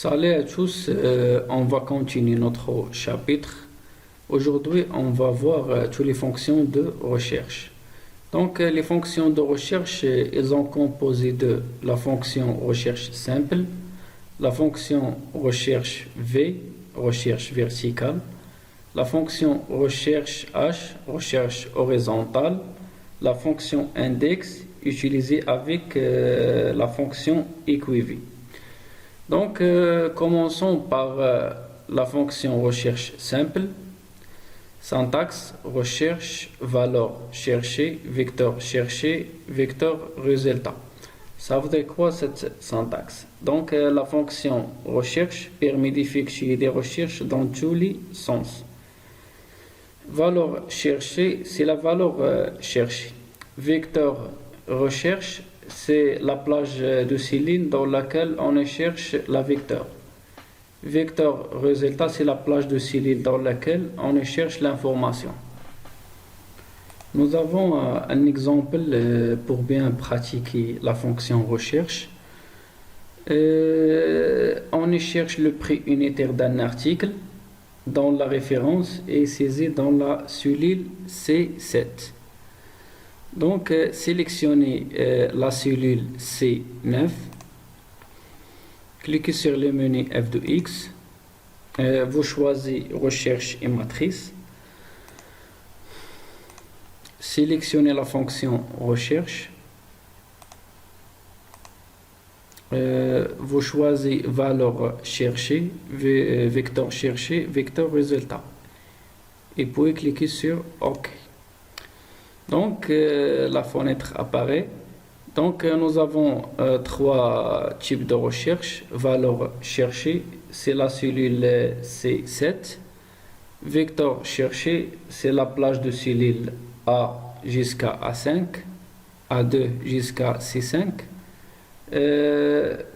Salut à tous, on va continuer notre chapitre. Aujourd'hui, on va voir toutes les fonctions de recherche. Donc, les fonctions de recherche, elles sont composées de la fonction recherche simple, la fonction recherche V, recherche verticale, la fonction recherche H, recherche horizontale, la fonction index utilisée avec la fonction equiv. Donc, commençons par la fonction recherche simple. Syntaxe, recherche, valeur cherchée, vecteur cherché, vecteur résultat. Ça veut dire quoi cette syntaxe? Donc, la fonction recherche permet d'effectuer des recherches dans tous les sens. Valeur cherchée, c'est la valeur cherchée. Vecteur recherche, c'est la plage de Céline dans laquelle on cherche la vecteur. Vecteur résultat, c'est la plage de Céline dans laquelle on cherche l'information. Nous avons un exemple pour bien pratiquer la fonction recherche. On cherche le prix unitaire d'un article dont la référence est saisie dans la cellule C7. Donc, sélectionnez la cellule C9, cliquez sur le menu F de X, vous choisissez recherche et matrice, sélectionnez la fonction recherche, vous choisissez valeur cherchée, vecteur cherché, vecteur résultat, et puis cliquez sur OK. Donc, la fenêtre apparaît. Donc, nous avons trois types de recherche. Valeur cherchée, c'est la cellule C7. Vecteur cherché, c'est la plage de cellules A jusqu'à A5, A2 jusqu'à C5.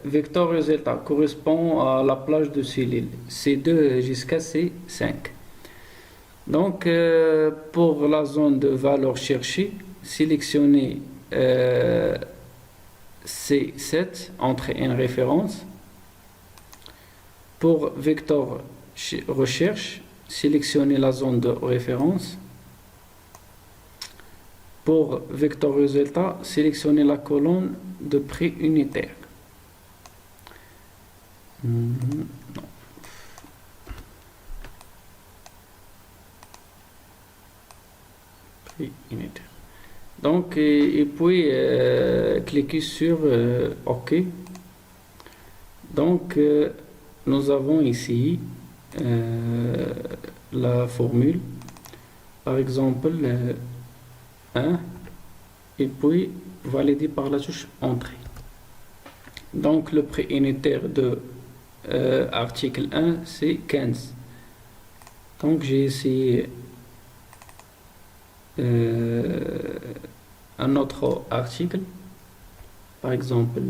Vecteur résultat correspond à la plage de cellules C2 jusqu'à C5. Donc, pour la zone de valeur cherchée, sélectionnez C7, entrez une référence. Pour vecteur recherche, sélectionnez la zone de référence. Pour vecteur résultat, sélectionnez la colonne de prix unitaire. Non. Unitaire. Donc, et puis cliquez sur OK. Donc, nous avons ici la formule, par exemple 1, et puis validé par la touche Entrée. Donc, le prix unitaire de article 1, c'est 15. Donc, j'ai essayé un autre article, par exemple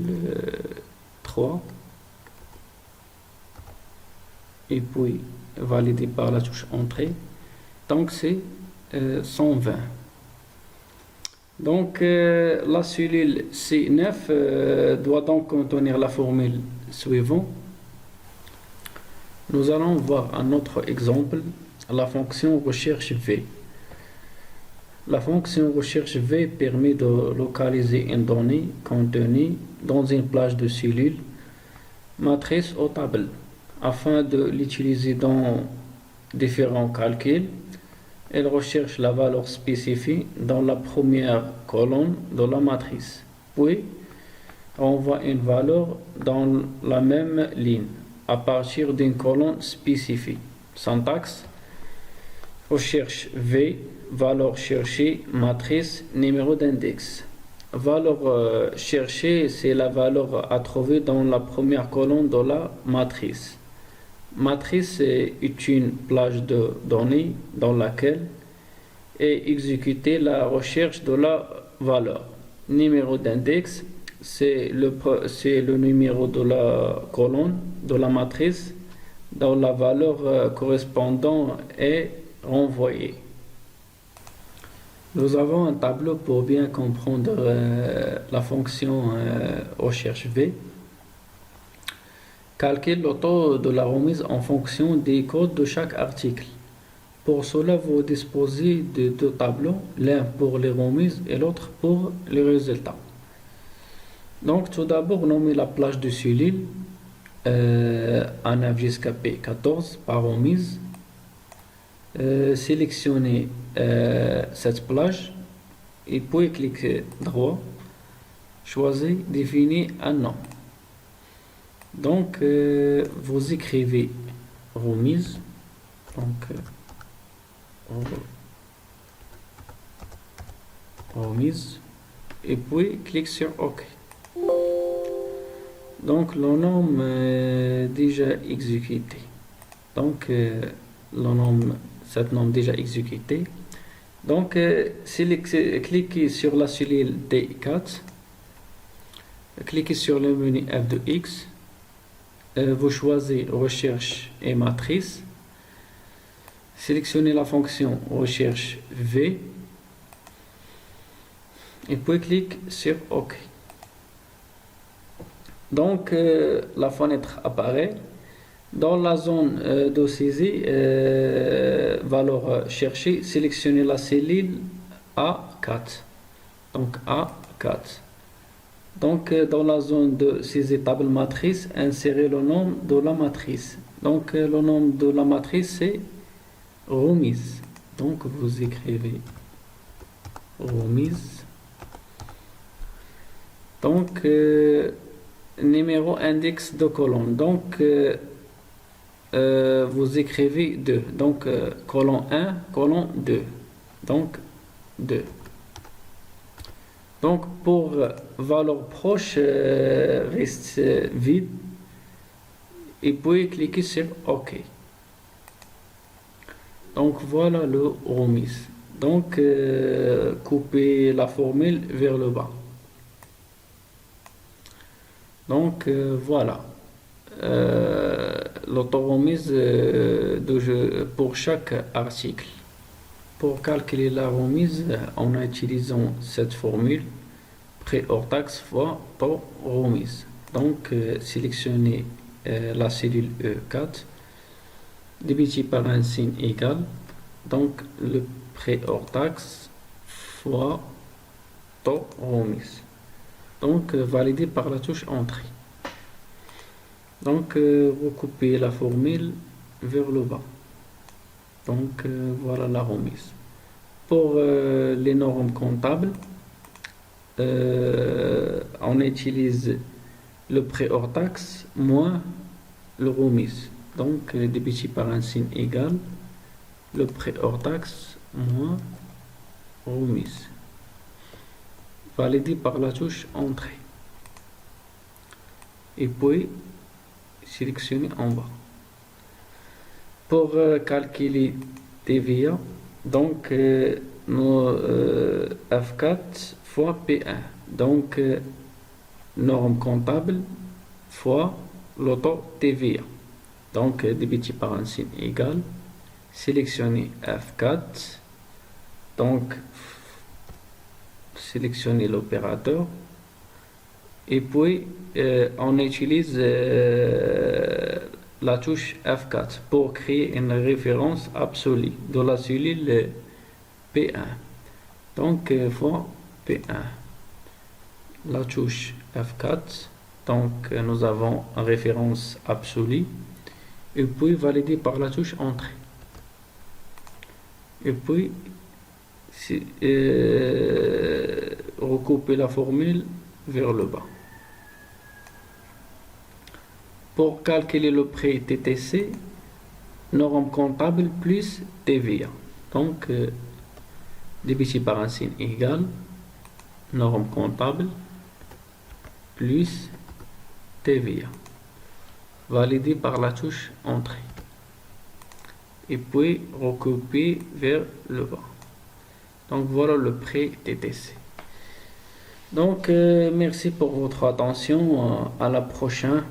3, et puis validé par la touche Entrée. Donc, c'est 120. Donc, la cellule C9 doit donc contenir la formule suivante. Nous allons voir un autre exemple, la fonction recherche V. La fonction recherche V permet de localiser une donnée contenue dans une plage de cellules, matrice ou table, afin de l'utiliser dans différents calculs. Elle recherche la valeur spécifiée dans la première colonne de la matrice, puis envoie une valeur dans la même ligne à partir d'une colonne spécifique. Syntaxe: recherche V, valeur cherchée, matrice, numéro d'index. Valeur cherchée, c'est la valeur à trouver dans la première colonne de la matrice. Matrice est une plage de données dans laquelle est exécutée la recherche de la valeur. Numéro d'index, c'est le numéro de la colonne de la matrice dont la valeur correspondante est renvoyée. Nous avons un tableau pour bien comprendre la fonction recherche V. Calquez le taux de la remise en fonction des codes de chaque article. Pour cela, vous disposez de deux tableaux, l'un pour les remises et l'autre pour les résultats. Donc, tout d'abord, nommez la plage de Sulil, A9 jusqu'à P14 par remise. Sélectionnez cette plage et puis cliquez droit. Choisissez, définir un nom. Donc, vous écrivez remise. Donc, remise. Et puis, clique sur OK. Donc, le nom est déjà exécuté. Donc, cette nom déjà exécuté. Donc, cliquez sur la cellule D4. Cliquez sur le menu F de X. Vous choisissez recherche et matrice. Sélectionnez la fonction recherche V. Et puis clique sur OK. Donc, la fenêtre apparaît. Dans la zone de saisie, valeur cherchée, sélectionnez la cellule A4. Donc A4. Donc, dans la zone de saisie table matrice, insérez le nom de la matrice. Donc, le nom de la matrice, c'est remise. Donc, vous écrivez remise. Donc, numéro index de colonne. Donc, vous écrivez 2. Donc, colonne 1, colonne 2. Donc, 2. Donc, pour valeur proche, reste vide. Et puis, cliquez sur OK. Donc, voilà le remise. Donc, coupez la formule vers le bas. Donc, voilà. L'auto-remise pour chaque article. Pour calculer la remise, en utilisant cette formule, prix hors taxe fois taux remise. Donc, sélectionnez la cellule E4, divisé par un signe égal. Donc, le prix hors taxe fois taux remise. Donc, validé par la touche Entrée. Donc, recoupez la formule vers le bas. Donc, voilà la remise. Pour les normes comptables, on utilise le prix hors taxe moins le remise. Donc, débité par un signe égal, le prix hors taxe moins remise. Validé par la touche Entrée. Et puis, sélectionnez en bas. Pour calculer TVA, donc F4 fois P1. Donc, norme comptable fois le taux TVA. Donc, débité par un signe égal. Sélectionnez F4. Donc, sélectionnez l'opérateur. Et puis, on utilise la touche F4 pour créer une référence absolue de la cellule P1. Donc, fois P1. La touche F4. Donc, nous avons une référence absolue. Et puis, validé par la touche Entrée. Et puis, recouper la formule vers le bas. Pour calculer le prix TTC, norme comptable plus TVA. Donc, débité par un signe égal, norme comptable plus TVA. Validé par la touche Entrée. Et puis, recouper vers le bas. Donc, voilà le prix TTC. Donc, merci pour votre attention. À la prochaine.